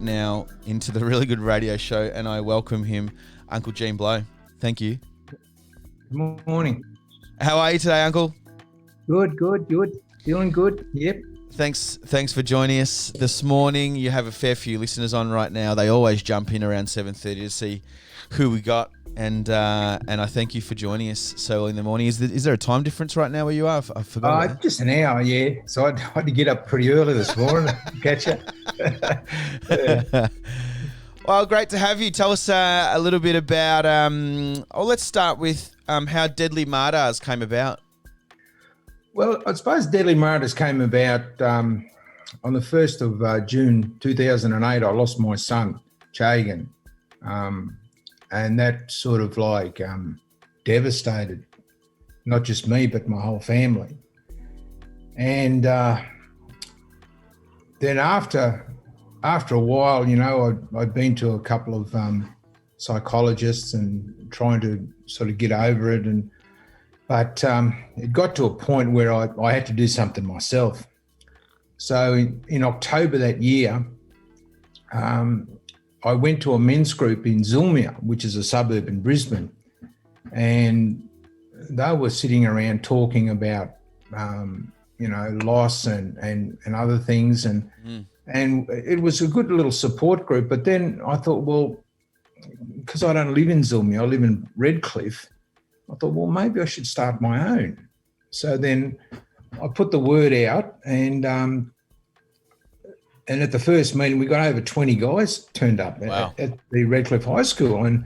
now into the Really Good Radio Show, and I welcome him, Uncle Gene Blow. Thank you. Good morning. How are you today, Uncle? Good. Feeling good. Yep. Thanks for joining us this morning. You have a fair few listeners on right now. They always jump in around 7:30 to see who we got, and I thank you for joining us so early in the morning. Is there a time difference right now where you are? I forgot. Just an hour, yeah. So I had to get up pretty early this morning to catch you. Yeah. Well, great to have you. Tell us a little bit about. Let's start with how Deadlee Maardars came about. Well, I suppose Deadlee Maardars came about on the 1st of June 2008. I lost my son, Chagan, and that sort of like devastated not just me, but my whole family. And then after a while, you know, I'd been to a couple of psychologists and trying to sort of get over it. But it got to a point where I had to do something myself. So in October that year, I went to a men's group in Zulmia, which is a suburb in Brisbane. And they were sitting around talking about, loss and other things. And it was a good little support group. But then I thought, well, because I don't live in Zulmia, I live in Redcliffe, I thought, well, maybe I should start my own. So then I put the word out, and at the first meeting, we got over 20 guys turned up at the Redcliffe High School. And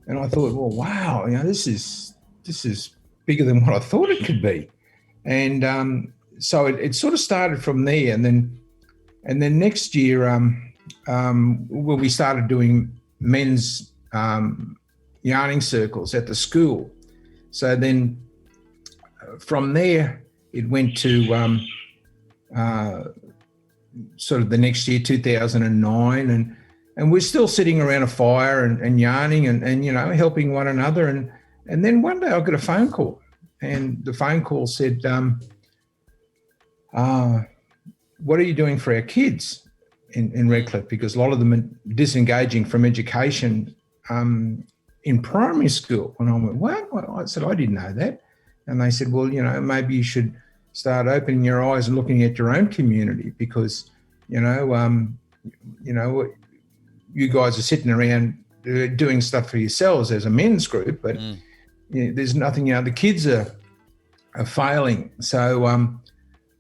I thought, well, wow, you know, this is bigger than what I thought it could be. And so it sort of started from there. And then next year, we started doing men's yarning circles at the school. So then from there, it went to sort of the next year, 2009. And we're still sitting around a fire and yarning and you know, helping one another. And then one day I got a phone call, and the phone call said, what are you doing for our kids in Redcliffe? Because a lot of them are disengaging from education in primary school. And I went, what? I said, I didn't know that. And they said, well, you know, maybe you should start opening your eyes and looking at your own community, because, you guys are sitting around doing stuff for yourselves as a men's group, but you know, there's nothing, you know, the kids are failing. So,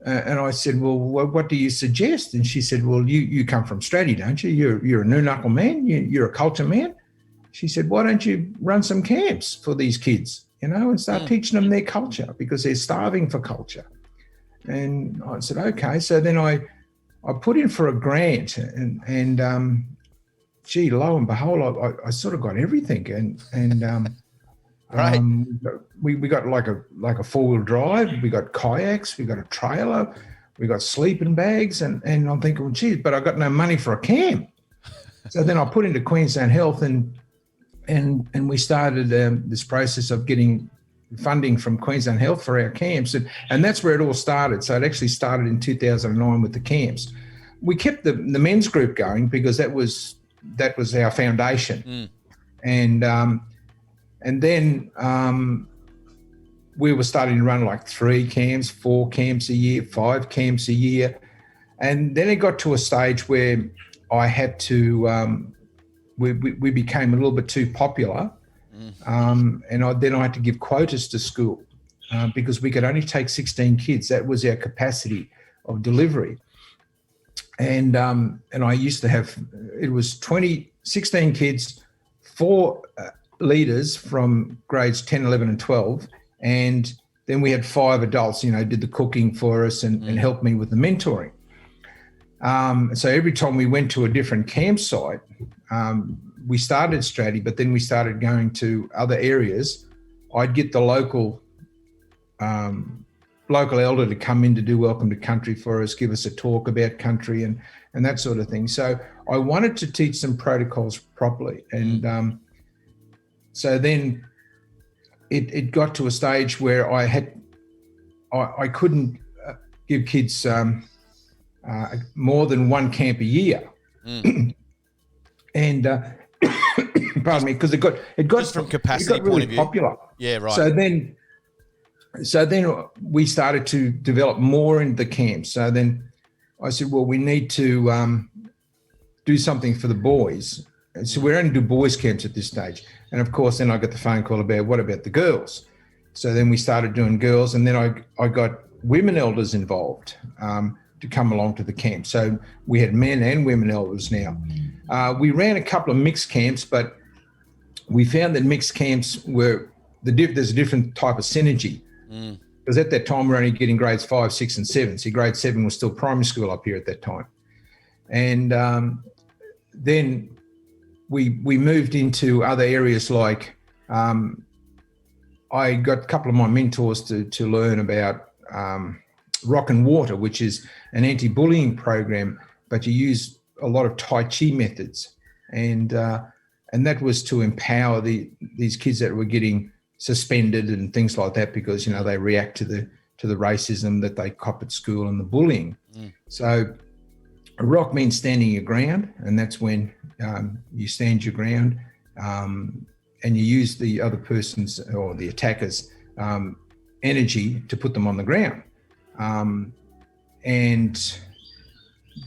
and I said, well, what do you suggest? And she said, well, you come from Straddie, don't you? You're a Noonuccal man. You're a culture man. She said, why don't you run some camps for these kids, you know, and start teaching them their culture, because they're starving for culture. And I said, okay. So then I put in for a grant, and gee, lo and behold, I sort of got everything. And right. We got like a four-wheel drive, we got kayaks, we got a trailer, we got sleeping bags, and I'm thinking, well, geez, but I got no money for a camp. So then I put into Queensland Health, and we started this process of getting funding from Queensland Health for our camps, and that's where it all started. So it actually started in 2009 with the camps. We kept the men's group going because that was our foundation, and then we were starting to run like 3 camps, 4 camps a year, 5 camps a year, and then it got to a stage where I had to. We became a little bit too popular, and then I had to give quotas to school because we could only take 16 kids. That was our capacity of delivery. And I used to have, it was 16 kids, 4 leaders from grades 10, 11 and 12. And then we had 5 adults, you know, did the cooking for us and helped me with the mentoring. So every time we went to a different campsite, we started Straddie, but then we started going to other areas. I'd get the local elder to come in to do Welcome to Country for us, give us a talk about country and that sort of thing. So I wanted to teach them protocols properly. And so then it got to a stage where I couldn't give kids more than 1 camp a year. and pardon me, because it got Just from capacity really point of view. popular. Yeah, right. So then we started to develop more into the camps. So then I said, well, we need to do something for the boys. And so we only do boys camps at this stage. And of course, then I got the phone call about what about the girls? So then we started doing girls, and then I got women elders involved to come along to the camp. So we had men and women elders now. We ran a couple of mixed camps, but we found that mixed camps there's a different type of synergy. Because at that time, we're only getting grades 5, 6, and 7. See, grade 7 was still primary school up here at that time. And then we moved into other areas like I got a couple of my mentors to learn about Rock and Water, which is an anti-bullying program, but you use a lot of Tai Chi methods. And that was to empower these kids that were getting suspended and things like that because, they react to the racism that they cop at school and the bullying. So a rock means standing your ground, and that's when you stand your ground and you use the other person's or the attacker's energy to put them on the ground. And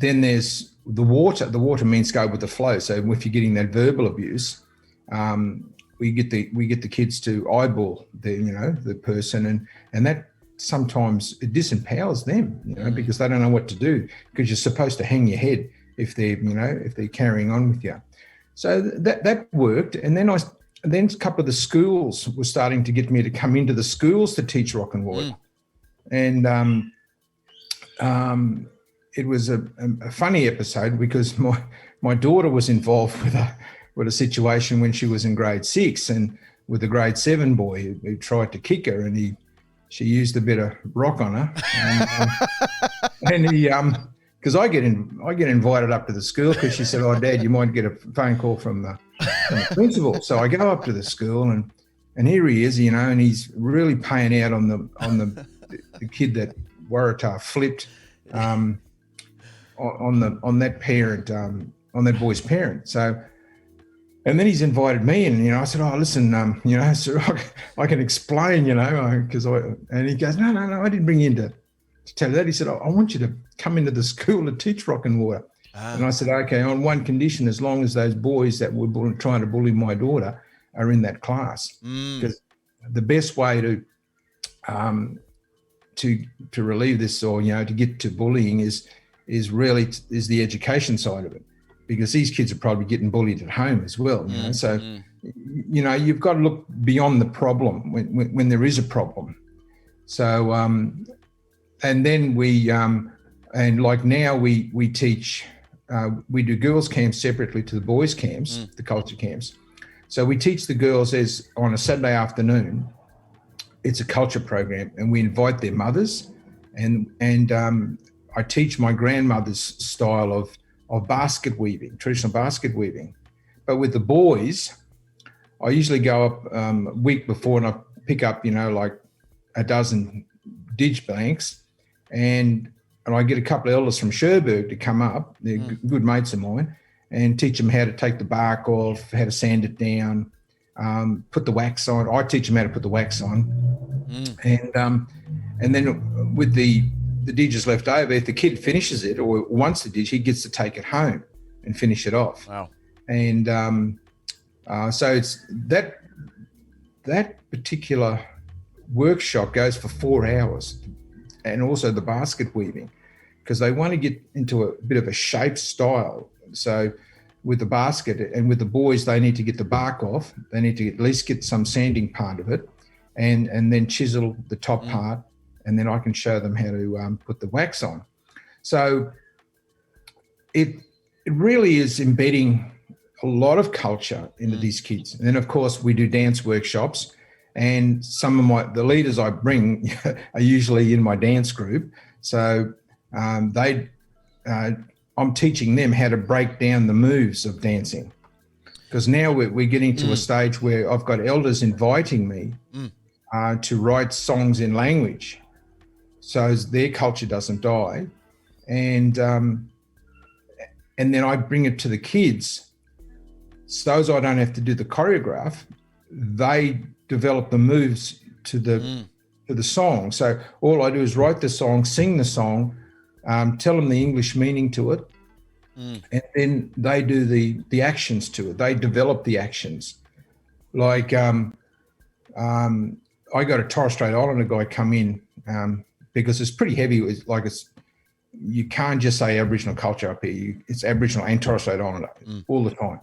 then there's the water. The water means go with the flow. So if you're getting that verbal abuse, we get the kids to eyeball the person, and that sometimes it disempowers them, because they don't know what to do, because you're supposed to hang your head if they're carrying on with you. So that worked, and then a couple of the schools were starting to get me to come into the schools to teach Rock and Water, and it was a funny episode because my daughter was involved with a situation when she was in grade 6 and with a grade 7 boy who tried to kick her, and she used a bit of rock on her, and he because I get invited up to the school because she said, "Oh, Dad, you might get a phone call from the principal." So I go up to the school, and here he is, and he's really paying out on the kid that Waratah flipped on that parent, on that boy's parent. So. And then he's invited me in, and, I said, "Oh, listen, so I can explain, because and he goes, no, I didn't bring you in to tell you that." He said, "I want you to come into the school to teach Rock and Water." And I said, "Okay, on one condition, as long as those boys that were trying to bully my daughter are in that class, because the best way to relieve this or, to get to bullying is the education side of it. Because these kids are probably getting bullied at home as well, So, you've got to look beyond the problem when there is a problem. So, and then and like now we teach, we do girls' camps separately to the boys' camps, the culture camps. So we teach the girls as on a Saturday afternoon. It's a culture program, and we invite their mothers, and I teach my grandmother's style of basket weaving, traditional basket weaving. But with the boys, I usually go up a week before and I pick up, like a dozen dig blanks, and I get a couple of elders from Cherbourg to come up. They're good mates of mine, and teach them how to take the bark off, how to sand it down, put the wax on. I teach them how to put the wax on. And then with the diggers left over, if the kid finishes it or wants the dig, he gets to take it home and finish it off. Wow. And so it's that particular workshop goes for 4 hours, and also the basket weaving, because they want to get into a bit of a shape style. So with the basket and with the boys, they need to get the bark off. They need to at least get some sanding part of it, and then chisel the top part. And then I can show them how to put the wax on. So it really is embedding a lot of culture into these kids. And then, of course, we do dance workshops, and some of the leaders I bring are usually in my dance group. So I'm teaching them how to break down the moves of dancing, because now we're getting to a stage where I've got elders inviting me to write songs in language, so their culture doesn't die, and then I bring it to the kids so as I don't have to do the choreograph, they develop the moves to the song. So all I do is write the song, sing the song, tell them the English meaning to it, and then they do the actions to it. They develop the actions. Like I got a Torres Strait Islander guy come in because it's pretty heavy. You can't just say Aboriginal culture up here. It's Aboriginal and Torres Strait Islander all the time.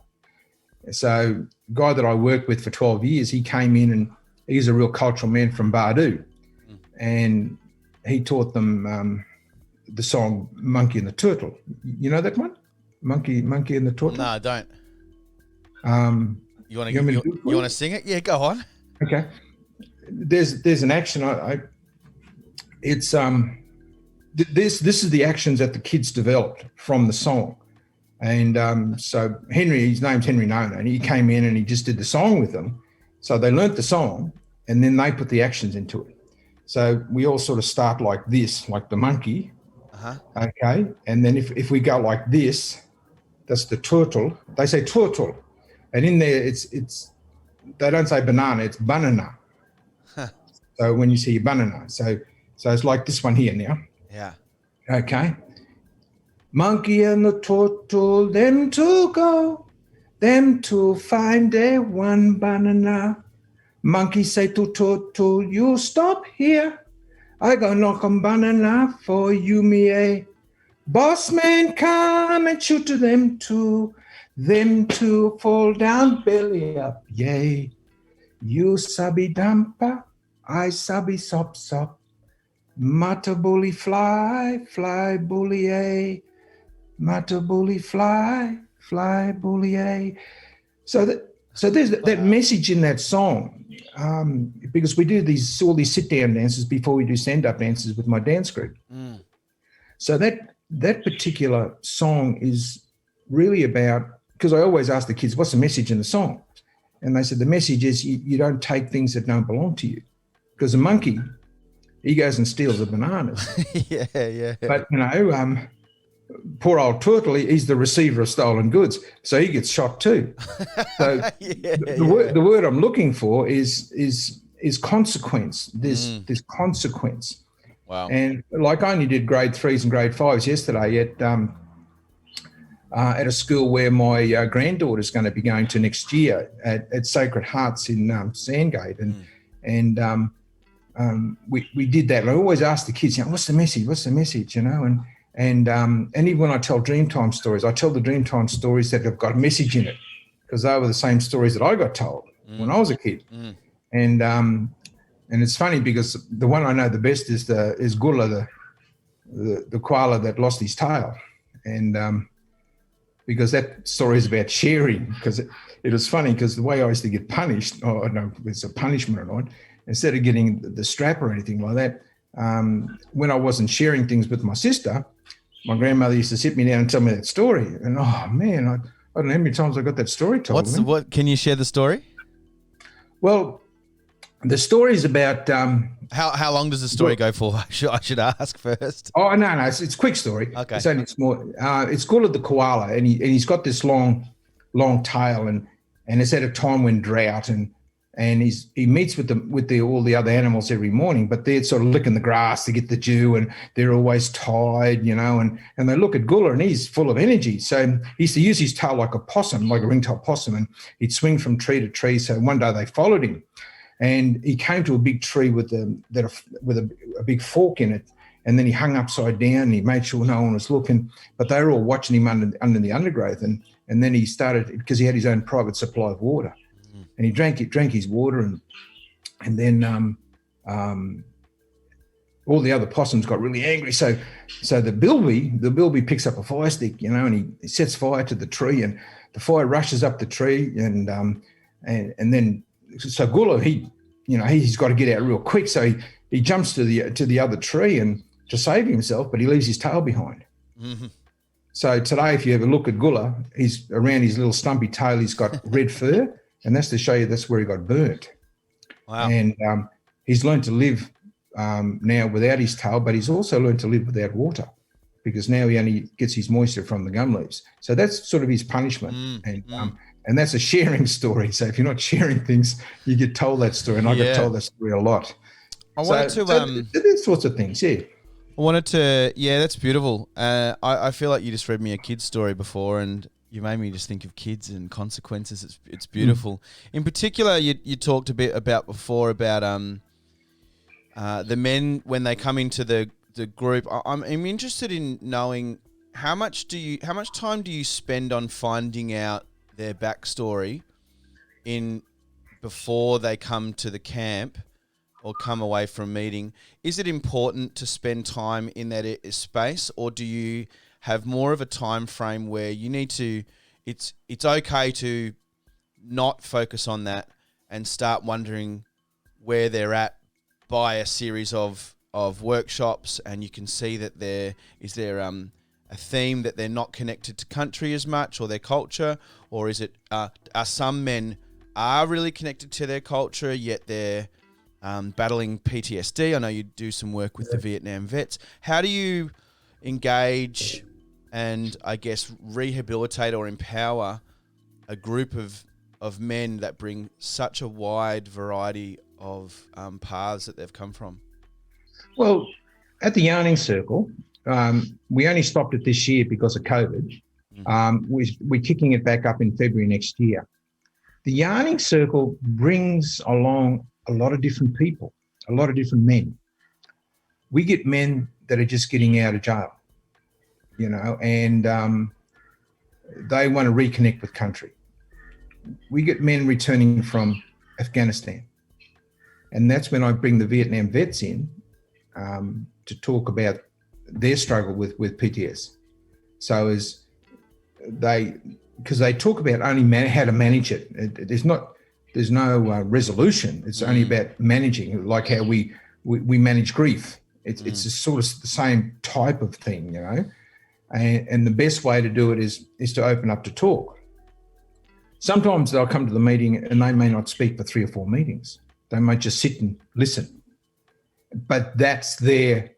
So the guy that I worked with for 12 years, he came in and he's a real cultural man from Bardu. And he taught them the song Monkey and the Turtle. You know that one? Monkey and the Turtle? No, I don't. You want to sing it? Yeah, go on. Okay. There's an action. This is the actions that the kids developed from the song. And so his name's Henry Nona, and he came in and he just did the song with them. So they learnt the song and then they put the actions into it. So we all sort of start like this, like the monkey. Okay. And then if we go like this, that's the turtle. They say turtle. And in there, it's they don't say banana, it's banana. So when you see banana, so it's like this one here now. Yeah. Okay. Monkey and the turtle, them two go, them two find their one banana. Monkey say to turtle, you stop here. I go knock on banana for you, me. Boss man come and shoot to them two. Them two fall down belly up, yay. You sabi dampa, I sabi sop sop. Mata bully fly, fly bully a. Mata bully fly, fly bully a. So there's that message in that song, because we do all these sit-down dances before we do stand-up dances with my dance group. So that particular song is really about, because I always ask the kids, what's the message in the song? And they said, the message is you don't take things that don't belong to you. Because a monkey, he goes and steals the bananas. Yeah. But, poor old turtle, he's the receiver of stolen goods. So he gets shot too. So the word I'm looking for is consequence. There's consequence. Wow. And like I only did grade 3s and grade 5s yesterday at a school where my granddaughter's going to be going to next year at Sacred Hearts in Sandgate. And we did that. And I always ask the kids, what's the message? What's the message? And even when I tell Dreamtime stories, I tell the Dreamtime stories that have got a message in it, because they were the same stories that I got told when I was a kid. And it's funny because the one I know the best is Gulla, the koala that lost his tail. And because that story is about sharing, because it was funny because the way I used to get punished, I don't know if it's a punishment or not, instead of getting the strap or anything like that, when I wasn't sharing things with my sister, my grandmother used to sit me down and tell me that story. And, oh, man, I don't know how many times I got that story told. What? Can you share the story? Well, the story is about... How long does the story go for? I should ask first. Oh, no, it's a quick story. Okay. It's only small. It's called the koala, and he's got this long tail, and it's at a time when drought, and he meets with all the other animals every morning, but they're sort of licking the grass to get the dew, and they're always tired, and they look at Gulla, and he's full of energy. So he used to use his tail like a possum, like a ring-tailed possum, and he'd swing from tree to tree. So one day they followed him, and he came to a big tree with a big fork in it, and then he hung upside down, and he made sure no one was looking, but they were all watching him under the undergrowth, and then he started, because he had his own private supply of water. And he drank his water, and then all the other possums got really angry. So the bilby picks up a fire stick, and he sets fire to the tree, and the fire rushes up the tree, and then so Gulla, he's got to get out real quick. So he jumps to the other tree and to save himself, but he leaves his tail behind. Mm-hmm. So today, if you ever look at Gulla, he's around his little stumpy tail, he's got red fur. And that's to show you that's where he got burnt. Wow. And he's learned to live now without his tail, but he's also learned to live without water. because now he only gets his moisture from the gum leaves. So that's sort of his punishment. And that's a sharing story. So if you're not sharing things, you get told that story. And I get told that story a lot. These sorts of things, yeah. That's beautiful. I feel like you just read me a kid's story before, and you made me just think of kids and consequences. It's beautiful. In particular, you talked a bit about before about the men when they come into the group. I'm interested in knowing how much time do you spend on finding out their backstory before they come to the camp or come away from meeting. Is it important to spend time in that space, or do you have more of a time frame where you need to? It's okay to not focus on that and start wondering where they're at by a series of workshops, and you can see that there a theme that they're not connected to country as much or their culture, or is it are some men are really connected to their culture yet they're battling PTSD? I know you do some work with the Vietnam vets. How do you engage and I guess rehabilitate or empower a group of men that bring such a wide variety of paths that they've come from? Well, at the Yarning Circle, we only stopped it this year because of COVID. We're kicking it back up in February next year. The Yarning Circle brings along a lot of different people, a lot of different men. We get men that are just getting out of jail, and they want to reconnect with country. We get men returning from Afghanistan. And that's when I bring the Vietnam vets in to talk about their struggle with PTS. So because they talk about only how to manage it. There's no resolution. It's only about managing, like how we manage grief. It's just sort of the same type of thing, And the best way to do it is to open up to talk. Sometimes they'll come to the meeting and they may not speak for 3 or 4 meetings. They might just sit and listen. But that's their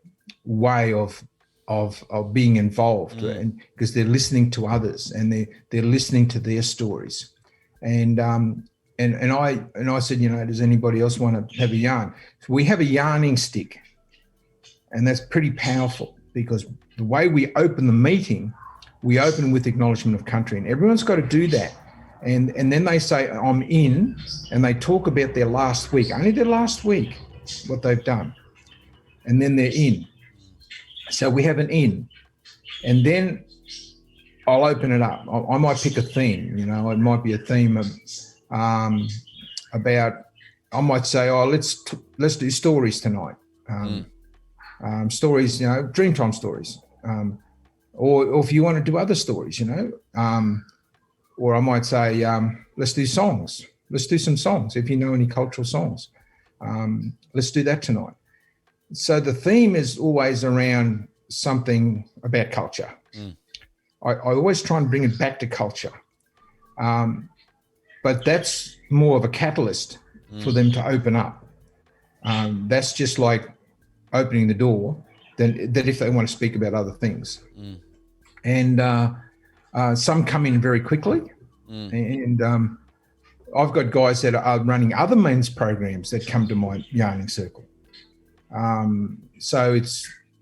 way of being involved, and because they're listening to others and they're listening to their stories. And I said, does anybody else want to have a yarn? So we have a yarning stick, and that's pretty powerful because the way we open the meeting, we open with acknowledgement of country, and everyone's got to do that. And then they say, I'm in, and they talk about their last week, only their last week, what they've done. And then they're in. So we have an in. And then I'll open it up. I might pick a theme, it might be a theme of about, I might say, let's do stories tonight. Stories, Dreamtime stories. Or if you want to do other stories, or I might say, let's do songs. Let's do some songs. If you know any cultural songs, let's do that tonight. So the theme is always around something about culture. I always try and bring it back to culture. But that's more of a catalyst for them to open up. That's just like opening the door that if they want to speak about other things. And some come in very quickly. And I've got guys that are running other men's programs that come to my yarning circle. So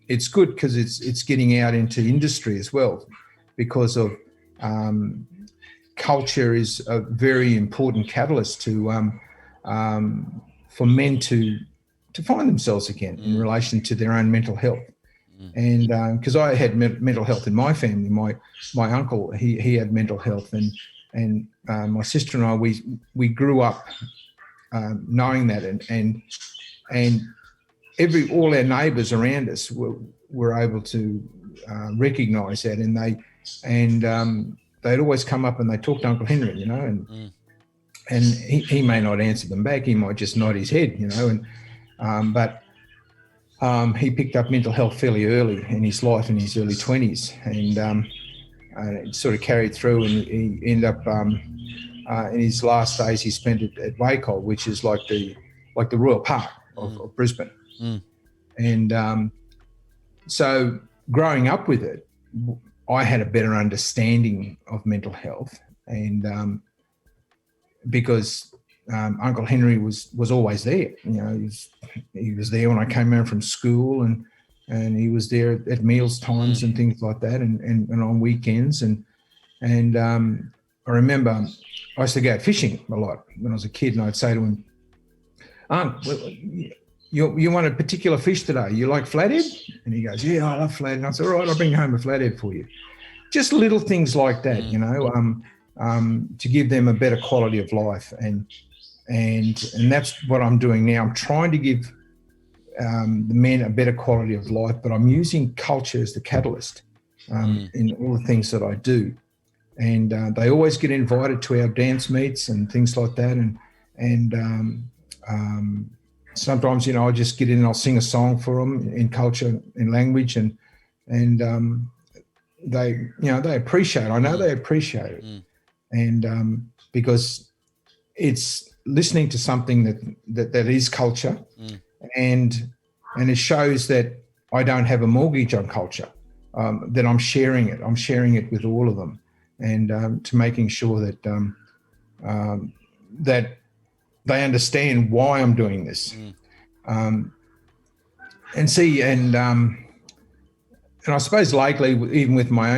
it's good because it's getting out into industry as well, because of culture is a very important catalyst to for men to find themselves again in relation to their own mental health. And because I had mental health in my family, my uncle he had mental health, and my sister and I we grew up knowing that, and all our neighbours around us were able to recognise that, and they'd always come up and they talked to Uncle Henry, and he may not answer them back, he might just nod his head, but he picked up mental health fairly early in his life, in his early 20s, and it sort of carried through, and he ended up in his last days he spent at Wacol, which is like the Royal Park of Brisbane. And so growing up with it, I had a better understanding of mental health, and because Uncle Henry was always there. He was there when I came home from school, and he was there at meals times and things like that, and on weekends, and I remember I used to go out fishing a lot when I was a kid, and I'd say to him, "Unc, you want a particular fish today? You like flathead?" And he goes, "Yeah, I love flathead." And I said, "All right, I'll bring home a flathead for you." Just little things like that, to give them a better quality of life, and that's what I'm doing now. I'm trying to give the men a better quality of life, but I'm using culture as the catalyst in all the things that I do. And they always get invited to our dance meets and things like that, and sometimes I just get in and I'll sing a song for them in culture, in language, and they appreciate it. I know they appreciate it, and because it's listening to something that is culture, and it shows that I don't have a mortgage on culture, that I'm sharing it. I'm sharing it with all of them, and to making sure that that they understand why I'm doing this, and I suppose lately, even with my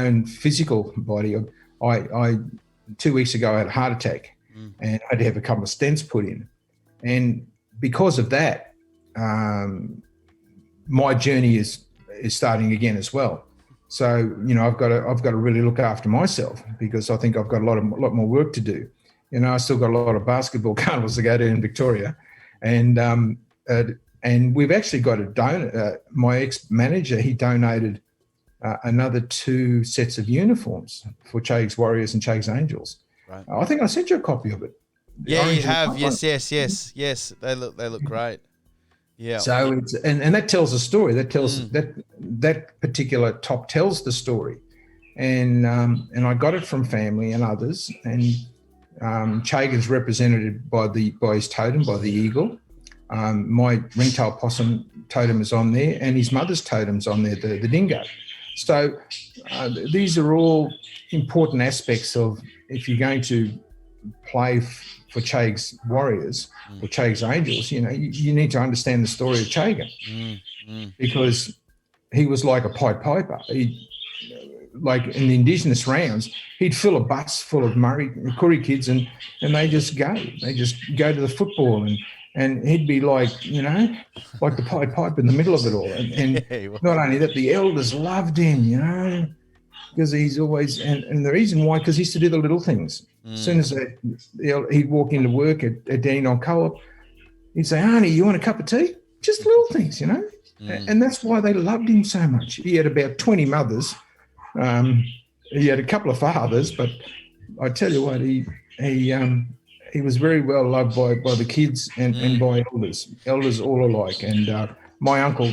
own physical body, I 2 weeks ago I had a heart attack, and I had to have a couple of stents put in, and because of that, my journey is starting again as well. So I've got to really look after myself, because I think I've got a lot more work to do. I still got a lot of basketball carnivals to go to in Victoria, and we've actually got a donor. My ex-manager, he donated another 2 sets of uniforms for Chaig's Warriors and Chaig's Angels. Right. I think I sent you a copy of it. Yeah, you have. Yes. They look great. Yeah. So it's and that tells a story. That tells that particular top tells the story, and I got it from family and others. And Chaig is represented by his totem, by the eagle. My ringtail possum totem is on there, and his mother's totem's on there, the dingo. So these are all important aspects of, if you're going to play for Chaig's Warriors or Chaig's Angels, you need to understand the story of Chaiga, because he was like a Pied Piper. Like in the Indigenous rounds, he'd fill a bus full of Koori kids, and they just go to the football, and he'd be like the Pied Piper in the middle of it all. And not only that, the elders loved him, because he's always, and the reason why, because he used to do the little things. As soon as he'd walk into work at Dandenong Co-op, he'd say, "Arnie, you want a cup of tea?" Just little things, and that's why they loved him so much. He had about 20 mothers. He had a couple of fathers, but I tell you what, he was very well loved by the kids and by elders all alike. And my uncle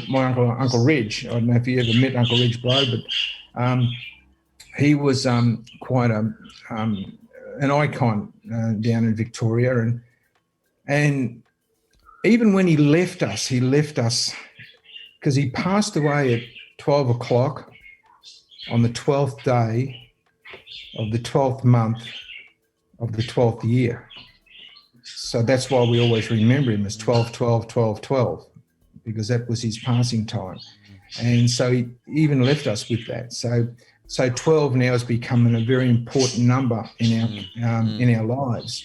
Reg, I don't know if you ever met Uncle Reg Blow, but he was quite an icon down in Victoria, and even when he left us because he passed away at 12 o'clock on the 12th day of the 12th month of the 12th year. So that's why we always remember him as 12-12-12-12, because that was his passing time. And so he even left us with that. So 12 now is becoming a very important number in our lives.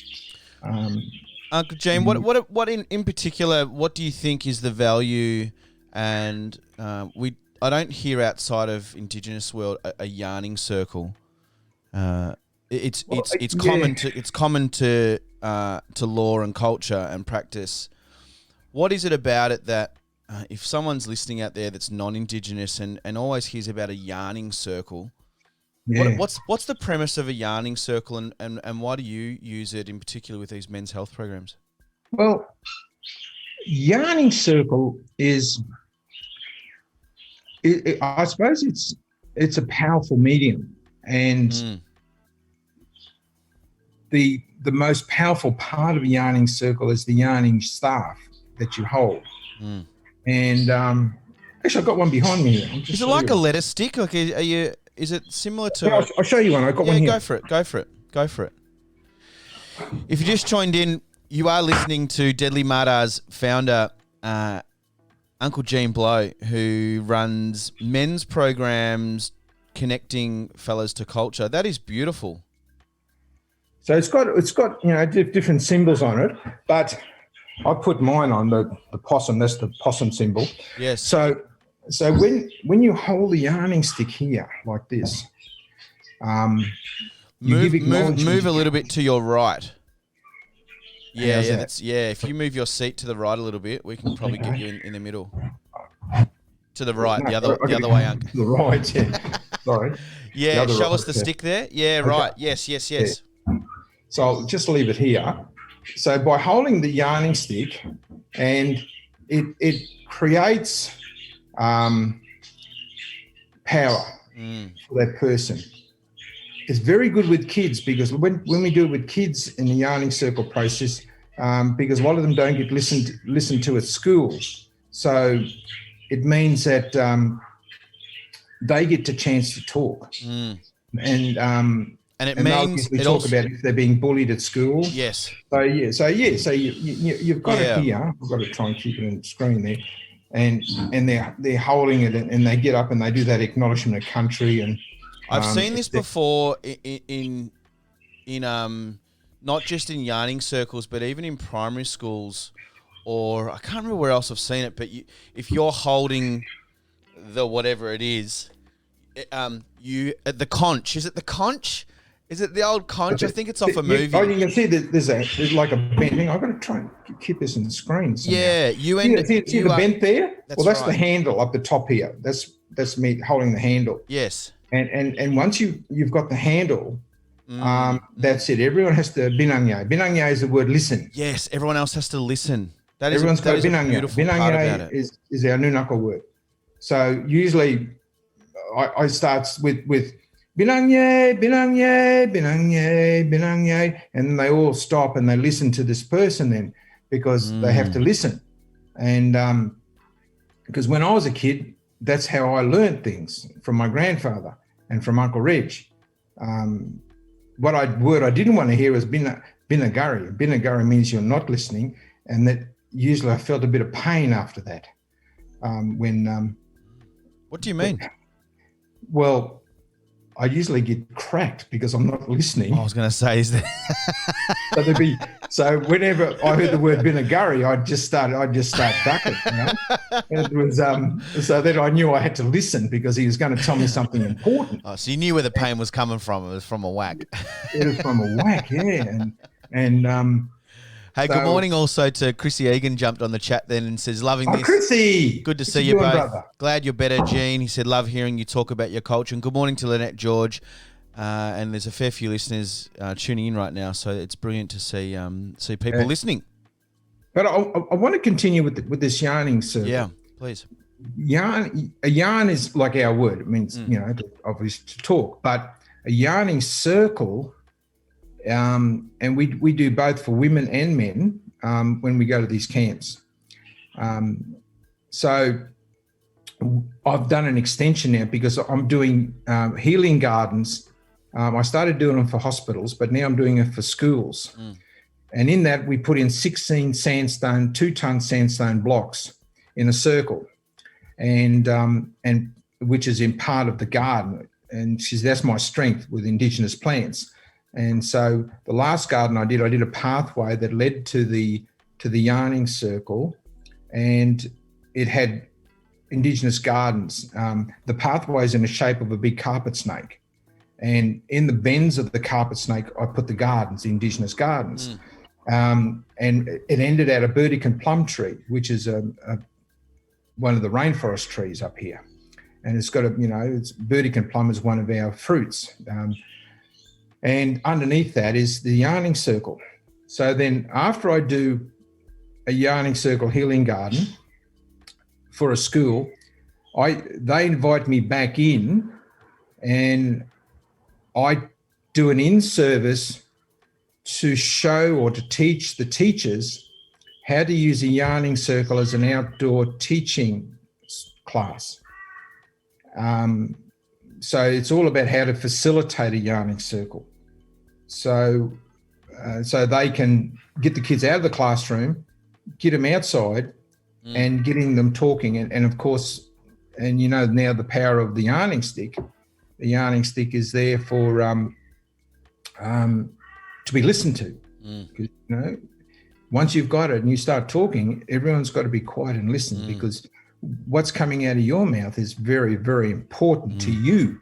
Uncle Gene, what in particular, what do you think is the value? And I don't hear outside of Indigenous world a yarning circle. It's common to law and culture and practice. What is it about it that if someone's listening out there that's non-Indigenous and always hears about a yarning circle, what's the premise of a yarning circle, and why do you use it in particular with these men's health programs? Well, yarning circle is, I suppose it's a powerful medium, and the most powerful part of a yarning circle is the yarning staff that you hold. And Actually, I've got one behind me here. Is it like a lettuce stick? Like, is it similar to? Yeah, I'll show you one. I've got one here. Go for it. Go for it. Go for it. If you just joined in, you are listening to Deadlee Maardars founder, Uncle Gene Blow, who runs men's programs connecting fellas to culture. That is beautiful. So it's got different symbols on it, but I put mine on the possum. That's the possum symbol. Yes. So when you hold the yarning stick here like this, move a little bit to your right. Yeah. If you move your seat to the right a little bit, we can probably get you in the middle. To the right, the other way, Unc. To the right, yeah. Sorry. Yeah, show us the stick there. Yeah, right. Okay. Yes. Yeah. So I'll just leave it here. So by holding the yarning stick, and it creates power for that person. It's very good with kids, because when we do it with kids in the yarning circle process, because a lot of them don't get listened to at school. So it means that they get the chance to talk. And it means we talk about if they're being bullied at school. Yes. So you've got it here. I've got to try and keep it on the screen there, and they're holding it, and they get up and they do that acknowledgement of country. And I've seen this before in not just in yarning circles, but even in primary schools, or I can't remember where else I've seen it. But if you're holding the whatever it is, the conch. Is it the conch? Is it the old conch? I think it's off a movie. Oh, you can see that there's like a bent thing. I've got to try and keep this in the screen somehow. Yeah, see the bent there? Well, that's right. the handle up the top here. That's me holding the handle. Yes. And once you've got the handle, that's it. Everyone has to binangya. Binangya is the word listen. Yes, everyone else has to listen. Everyone's got binangya. Binangya is our Noonuccal word. So usually I start with binangye, binangye, binangye, binangye, and they all stop and they listen to this person then, because they have to listen. And because when I was a kid, that's how I learned things, from my grandfather and from Uncle Reg. Word I didn't want to hear was binagari. Binagari means you're not listening, and that usually I felt a bit of pain after that. What do you mean? Well, I usually get cracked because I'm not listening. I was going to say, is that? So whenever I heard the word binagari, I'd just start ducking. You know? And it was so that I knew I had to listen, because he was going to tell me something important. Oh, so you knew where the pain was coming from. It was from a whack. It was from a whack, yeah. And hey, good morning also to Chrissy Egan, jumped on the chat then and says, loving this. Chrissy! Good to see you both. Brother? Glad you're better, Gene. He said, love hearing you talk about your culture. And good morning to Lynette George. And there's a fair few listeners tuning in right now, so it's brilliant to see people listening. But I want to continue with this yarning circle. Yeah, please. A yarn is like our word. It means, obviously to talk. But a yarning circle, and we do both for women and men when we go to these camps. So I've done an extension now, because I'm doing healing gardens. I started doing them for hospitals, but now I'm doing it for schools. And in that, we put in 16 sandstone, 2-ton sandstone blocks in a circle, and which is in part of the garden. And that's my strength with Indigenous plants. And so the last garden I did a pathway that led to the yarning circle, and it had Indigenous gardens. The pathway is in the shape of a big carpet snake. And in the bends of the carpet snake, I put the gardens, the Indigenous gardens. And it ended at a Burdekin plum tree, which is one of the rainforest trees up here. And it's got Burdekin plum is one of our fruits. And underneath that is the yarning circle. So then after I do a yarning circle healing garden for a school, they invite me back in, and I do an in-service to show or to teach the teachers how to use a yarning circle as an outdoor teaching class. So it's all about how to facilitate a yarning circle. So they can get the kids out of the classroom, get them outside, and getting them talking. And of course, and now the power of the yarning stick. The yarning stick is there for to be listened to. Because, once you've got it and you start talking, everyone's got to be quiet and listen, because what's coming out of your mouth is very, very important to you.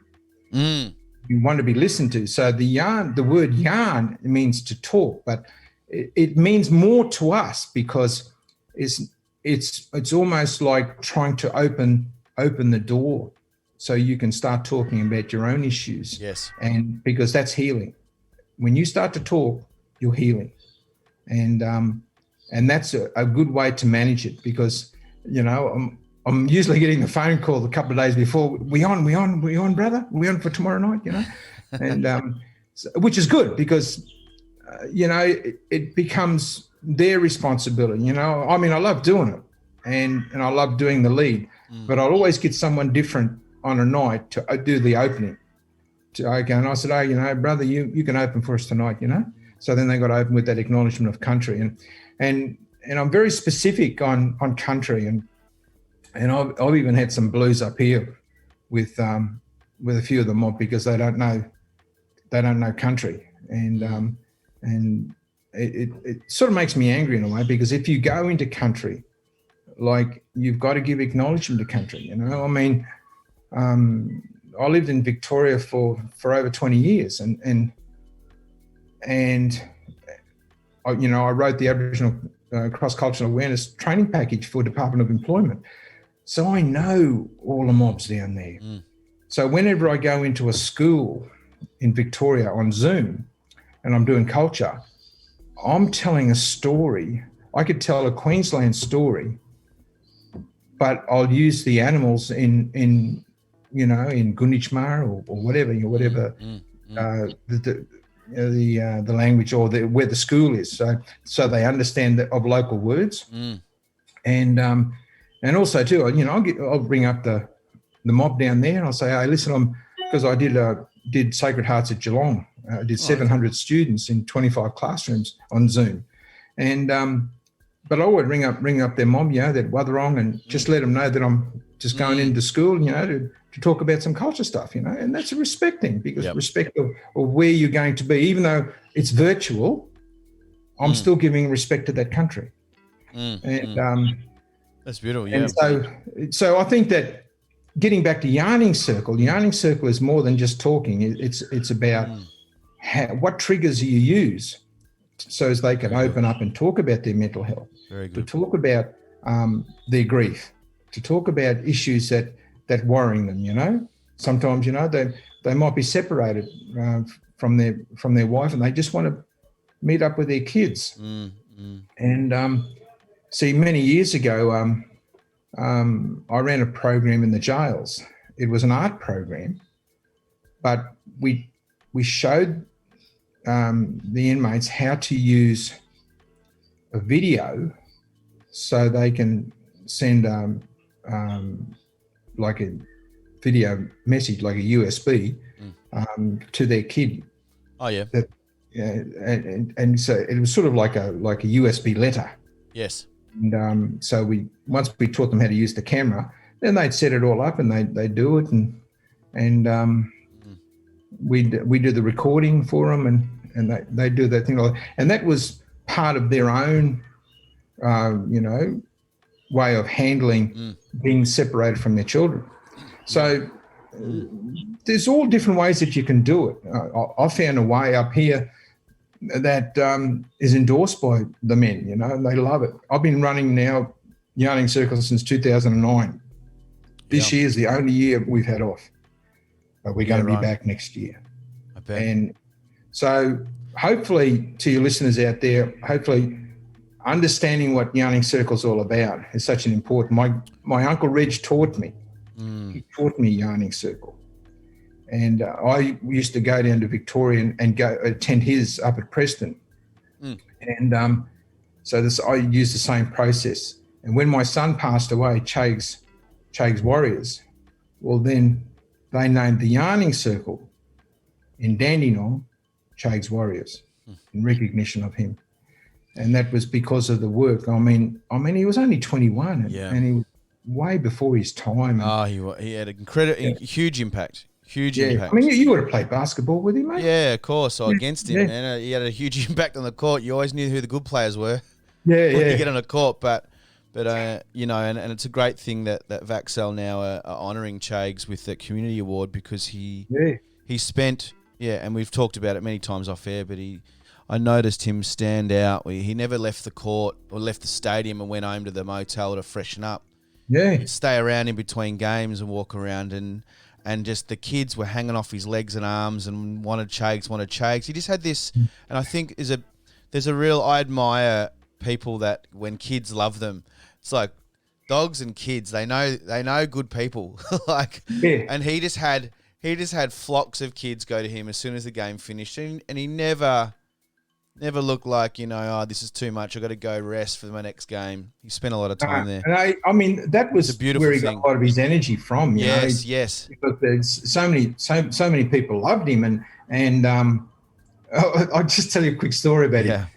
You want to be listened to. So the word yarn means to talk, but it means more to us, because it's almost like trying to open the door so you can start talking about your own issues. Yes. And because that's healing. When you start to talk, you're healing. And that's a good way to manage it, because, I'm usually getting the phone call a couple of days before. We on, brother? We on for tomorrow night, and which is good, because, it becomes their responsibility. I mean, I love doing it, and I love doing the lead, but I'll always get someone different on a night to do the opening. And I said, brother, you can open for us tonight, So then they got to open with that acknowledgement of country, and I'm very specific on country, and I've even had some blues up here with a few of the mob, because they don't know country, and it sort of makes me angry in a way, because if you go into country, like, you've got to give acknowledgement to country. I mean, I lived in Victoria for over 20 years, and I wrote the Aboriginal cross-cultural awareness training package for Department of Employment. So I know all the mobs down there. So whenever I go into a school in Victoria on Zoom and I'm doing culture, I'm telling a story. I could tell a Queensland story, but I'll use the animals in Gunditjmara or whatever, the language, or where the school is, so they understand of local words, and also too, I'll bring up the mob down there, and I'll say, hey, listen, because I did Sacred Hearts at Geelong. I did 700 students in 25 classrooms on Zoom, and but I would ring up their mob, that Watherong, and just let them know that I'm just going into school, to talk about some culture stuff, and that's a respect thing, because respect of where you're going to be, even though it's virtual, I'm still giving respect to that country. That's beautiful. Yeah. And so I think that getting back to yarning circle is more than just talking. It's about what triggers you use, so as they can open up and talk about their mental health, to talk about their grief, to talk about issues that worrying them. Sometimes they might be separated from their wife, and they just want to meet up with their kids. And see, many years ago, I ran a program in the jails. It was an art program, but we showed the inmates how to use a video so they can send like a video message, like a USB, to their kid. Oh yeah. And so it was sort of like a USB letter. Yes. And so once we taught them how to use the camera, then they'd set it all up and they do it, and we do the recording for them, and they do that thing, and that was part of their own way of handling being separated from their children. So there's all different ways that you can do it. I found a way up here that is endorsed by the men, and they love it. I've been running now yarning circles since 2009. This year is the only year we've had off, but we're going to be back next year. I bet. And so hopefully, to your listeners out there, hopefully understanding what yarning circle's all about is such an important. My Uncle Reg taught me. He taught me yarning circle. And I used to go down to Victoria and go attend his up at Preston. And so I used the same process. And when my son passed away, Chags, Chag's Warriors. Well, then they named the yarning circle in Dandenong Chag's Warriors in recognition of him. And that was because of the work. I mean, he was only 21 and he was way before his time. He had a huge impact. Huge impact. I mean, you would have played basketball with him, mate. Yeah, of course. Or against him. Yeah. And he had a huge impact on the court. You always knew who the good players were. When you get on a court. But you know, and it's a great thing that Vaxel now are honouring Chags with the community award, because he spent, and we've talked about it many times off air, but I noticed him stand out. He never left the court or left the stadium and went home to the motel to freshen up. Yeah. He'd stay around in between games and walk around, and just the kids were hanging off his legs and arms and wanted Chags. He just had this, and I think there's a real, I admire people that when kids love them, it's like dogs and kids, they know good people. And he just had flocks of kids go to him as soon as the game finished, and he never looked like, this is too much, I've got to go rest for my next game. He spent a lot of time there. And I mean, that was where he got a lot of his energy from. Yes. Because there's so many people loved him, and I'll just tell you a quick story about him.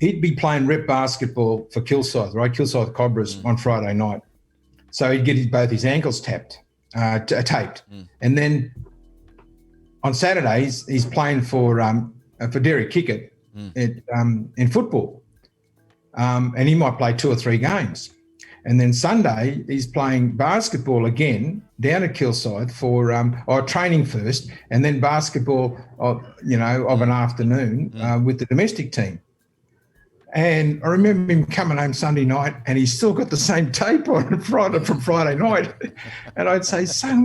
He'd be playing rep basketball for Kilsyth, right? Kilsyth Cobras on Friday night. So he'd get both his ankles taped. And then on Saturdays, he's playing for Derek Kickett in football. And he might play 2 or 3 games. And then Sunday, he's playing basketball again down at Kilsyth for training first, and then basketball of an afternoon with the domestic team. And I remember him coming home Sunday night, and he's still got the same tape on from Friday night. And I'd say, son,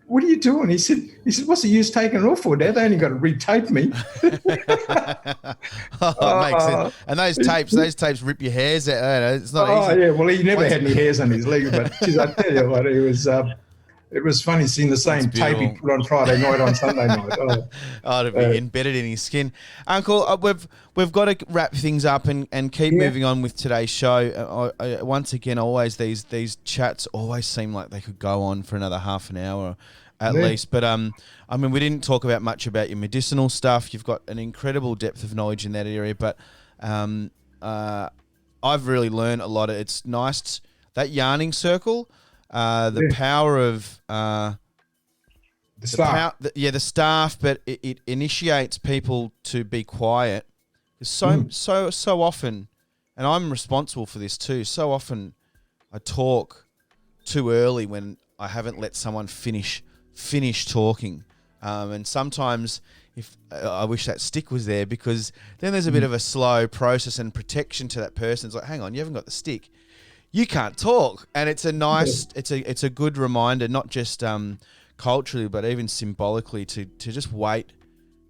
what are you doing? He said, what's the use taking it off for, Dad? They only got to retape me. Makes sense. And those tapes rip your hairs out. It's not easy. Yeah. Well, he never had any hairs on his leg, but geez, I tell you what, it was funny seeing the same tape he put on Friday night on Sunday night. To be embedded in his skin. Uncle, we've got to wrap things up and keep moving on with today's show. Once again, always these chats always seem like they could go on for another half an hour at least. But I mean, we didn't talk about much about your medicinal stuff. You've got an incredible depth of knowledge in that area. But I've really learned a lot. It's nice, that yarning circle. The power of the staff. The staff, but it initiates people to be quiet. So often, and I'm responsible for this too. So often, I talk too early when I haven't let someone finish talking, and sometimes I wish that stick was there, because then there's a bit of a slow process and protection to that person. It's like, hang on, you haven't got the stick. You can't talk, and it's a nice, it's a good reminder, not just culturally, but even symbolically, to just wait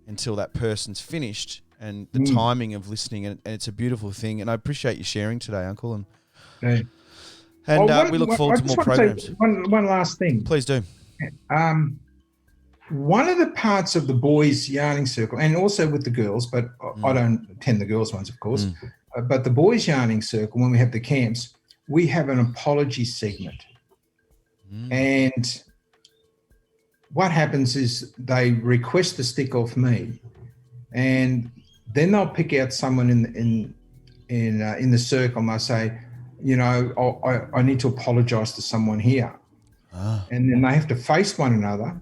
until that person's finished, and the timing of listening, and it's a beautiful thing. And I appreciate you sharing today, Uncle. And we look forward to more programs. One last thing, please do. One of the parts of the boys' yarning circle, and also with the girls, but I don't attend the girls' ones, of course. But the boys' yarning circle, when we have the camps, we have an apology segment. And what happens is they request the stick off me, and then they'll pick out someone in the circle, and they'll say, I need to apologise to someone here. And then they have to face one another,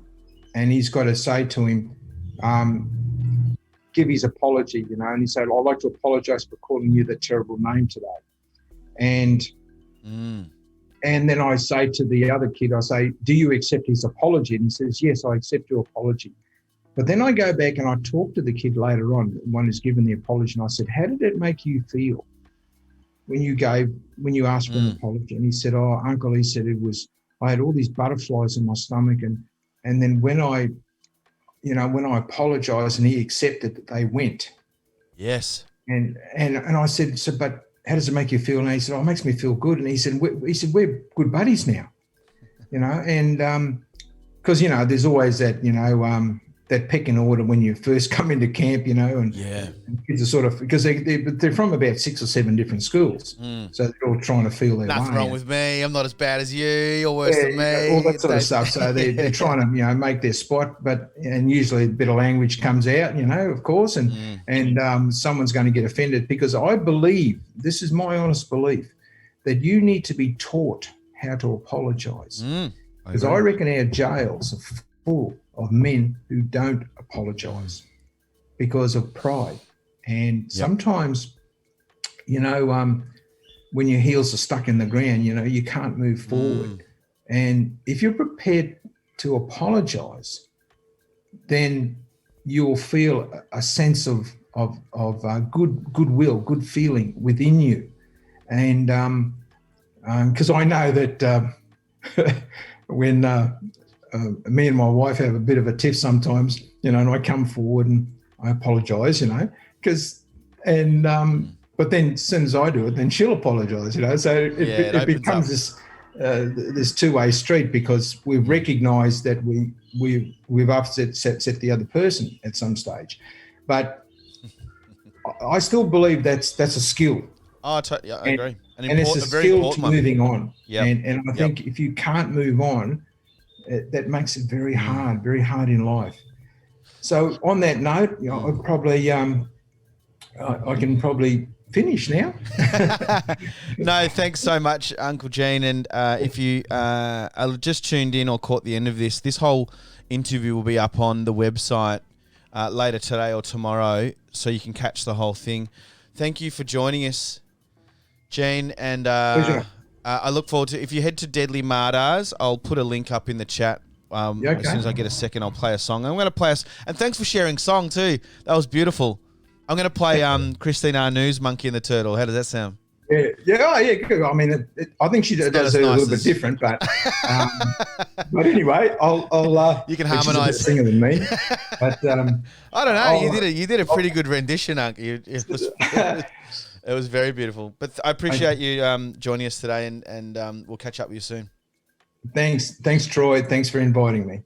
and he's got to say to him, give his apology, and he said, I'd like to apologise for calling you that terrible name today. And then I say to the other kid, I say, do you accept his apology? And he says, yes, I accept your apology. But then I go back and I talk to the kid later on, one who's given the apology, and I said, how did it make you feel when you asked for an apology? And he said, oh, Uncle, he said, I had all these butterflies in my stomach, and then when I apologised and he accepted that, they went. Yes. And I said, so, but how does it make you feel? And he said, it makes me feel good. And he said, we're good buddies now, and because, there's always that, that pecking order when you first come into camp, and kids are sort of, because they're from about 6 or 7 different schools, so they're all trying to feel their Nothing way. wrong with me. I'm not as bad as you. You're worse than me. All that sort of stuff. So they're trying to, make their spot, and usually a bit of language comes out, of course, and someone's going to get offended, because I believe, this is my honest belief, that you need to be taught how to apologise. Because I reckon our jails are full of men who don't apologise because of pride. And sometimes, when your heels are stuck in the ground, you can't move forward. And if you're prepared to apologise, then you'll feel a sense of goodwill, good feeling within you. And because I know that when me and my wife have a bit of a tiff sometimes, and I come forward and I apologise, but then as soon as I do it, then she'll apologise, so it becomes this two-way street, because we've recognised that we've upset the other person at some stage. But I still believe that's a skill. Oh, I agree. And it's a skill to moving on. Yep. And I think if you can't move on, that makes it very hard in life. So on that note, I'd probably I can probably finish now. No, thanks so much, Uncle Gene. And if you are just tuned in or caught the end of this whole interview will be up on the website later today or tomorrow, so you can catch the whole thing. Thank you for joining us, Gene. And I look forward to, if you head to Deadlee Maardars, I'll put a link up in the chat. As soon as I get a second, I'll play a song. I'm going to play us, and thanks for sharing song too. That was beautiful. I'm going to play Christine Arnoux, Monkey and the Turtle. How does that sound? Yeah, good. I mean, I think she does it a little bit different, but anyway, I'll you can harmonise. Singer than me, but I don't know. You did a pretty good rendition, Uncle. It was very beautiful. But I appreciate you joining us today, and we'll catch up with you soon. Thanks, Troy. Thanks for inviting me.